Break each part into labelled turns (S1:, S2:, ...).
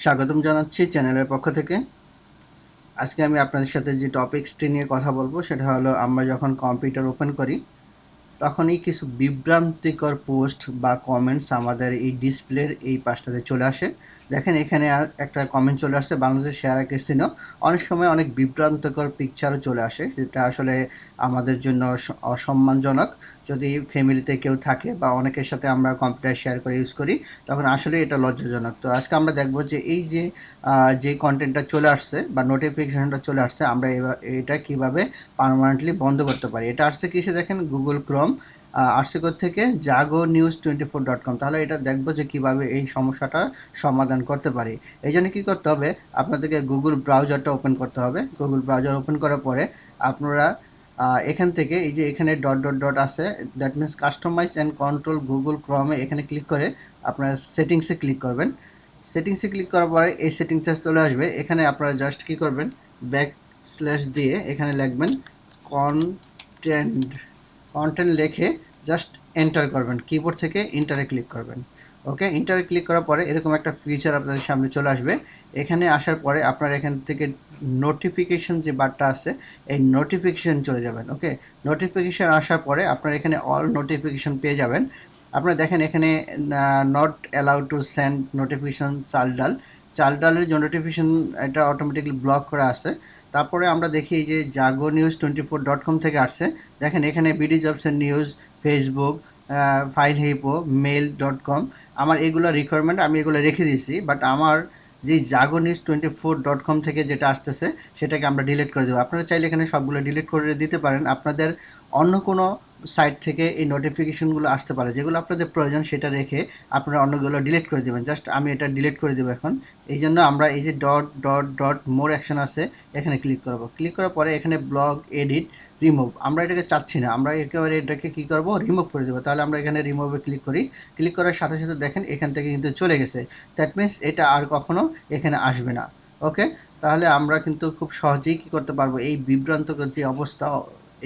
S1: স্বাগতম জানাচ্ছি চ্যানেলের পক্ষ থেকে। আজকে আমি আপনাদের সাথে যে টপিকসটি নিয়ে কথা বলবো সেটা হলো আমরা যখন কম্পিউটার ওপেন করি তখনই কিছু বিভ্রান্তিকর পোস্ট বা কমেন্টস আমাদের এই ডিসপ্লের এই পাশটাতে চলে আসে। দেখেন এখানে একটা কমেন্ট চলে আসছে, বাংলাদেশ শেয়ার ক্যাসিনো। অনেক সময় অনেক বিভ্রান্তকর পিকচারও চলে আসে, যেটা আসলে আমাদের জন্য অসম্মানজনক। যদি ফ্যামিলিতে কেউ থাকে বা অনেকের সাথে আমরা কম্পিউটার শেয়ার করে ইউজ করি তখন আসলে এটা লজ্জাজনক। তো আজকে আমরা দেখবো যে এই যে কন্টেন্টটা চলে আসছে বা নোটিফিকেশনটা চলে আসছে আমরা এটা কিভাবে পার্মানেন্টলি বন্ধ করতে পারি। এটা আসছে কিসে দেখেন, গুগল ক্রোম আসছে থেকে জাগো নিউজ 24.com। তাহলে এটা দেখবো যে কিভাবে এই সমস্যাটা সমাধান করতে পারি। এই জন্য কি করতে হবে, আপনাদেরকে গুগল ব্রাউজারটা ওপেন করতে হবে। গুগল ব্রাউজার ওপেন করার পরে আপনারা এখান থেকে এই যে এখানে ডট ডট ডট আছে, that means customize and control Google ক্রমে এখানে ক্লিক করে আপনারা সেটিংসে ক্লিক করবেন। সেটিংসে ক্লিক করার পরে এই সেটিংসটা চলে আসবে। এখানে আপনারা জাস্ট কি করবেন, ব্যাক স্ল্যাশ দিয়ে এখানে লিখবেন কন্টেন্ট। কন্টেন্ট লিখে জাস্ট এন্টার করবেন, কিবোর্ড থেকে এন্টারে ক্লিক করবেন। ওকে, এন্টারে ক্লিক করার পরে এরকম একটা ফিচার আপনাদের সামনে চলে আসবে। এখানে আসার পরে আপনারা এখান থেকে নোটিফিকেশন যে বারটা আছে এই নোটিফিকেশন চলে যাবেন। ওকে, নোটিফিকেশন আসার পরে আপনারা এখানে অল নোটিফিকেশন পেয়ে যাবেন। আপনারা দেখেন এখানে not allowed to send notification চালডালের যে নোটিফিকেশন এটা অটোমেটিকলি ব্লক করা আছে। তারপরে আমরা দেখি এই যে জাগো নিউজ 24.com থেকে আসছে। দেখেন এখানে বিডি জবসের নিউজ, ফেসবুক, ফাইল হিপো, মেল.com, আমার এগুলো রিকোয়ারমেন্ট আমি এগুলো রেখে দিয়েছি। বাট আমার যে জাগো নিউজ 24.com থেকে যেটা আসতেছে সেটাকে আমরা ডিলিট করে দেবো। আপনারা চাইলে এখানে সবগুলো ডিলিট করে দিতে পারেন। আপনাদের অন্য কোনো সাইট থেকে এই নোটিফিকেশনগুলো আসতে পারে, যেগুলো আপনাদের প্রয়োজন সেটা রেখে আপনারা অন্যগুলো ডিলিট করে দেবেন। জাস্ট আমি এটা ডিলিট করে দেবো এখন। এই জন্য আমরা এই যে dot dot dot more action আছে এখানে ক্লিক করব। ক্লিক করার পরে এখানে ব্লগ, এডিট, রিমুভ, আমরা এটাকে চাচ্ছি না, আমরা একেবারে এটাকে কি করব, রিমুভ করে দেবো। তাহলে আমরা এখানে রিমুভে ক্লিক করি। ক্লিক করার সাথে সাথে দেখেন এখান থেকে কিন্তু চলে গেছে। দ্যাট মিনস এটা আর কখনো এখানে আসবে না। ওকে, তাহলে আমরা কিন্তু খুব সহজেই কি করতে পারবো, এই বিভ্রান্তকর যে অবস্থা,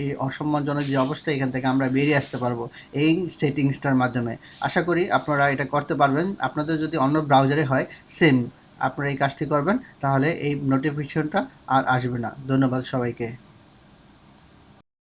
S1: এই অসম্মানজনক যে অবস্থা, এখান থেকে আমরা বেরিয়ে আসতে পারবো এই সেটিংসটার মাধ্যমে। আশা করি আপনারা এটা করতে পারবেন। আপনাদের যদি অন্য ব্রাউজারে হয় সেম আপনারা এই কাজটি করবেন, তাহলে এই নোটিফিকেশনটা আর আসবে না। ধন্যবাদ সবাইকে।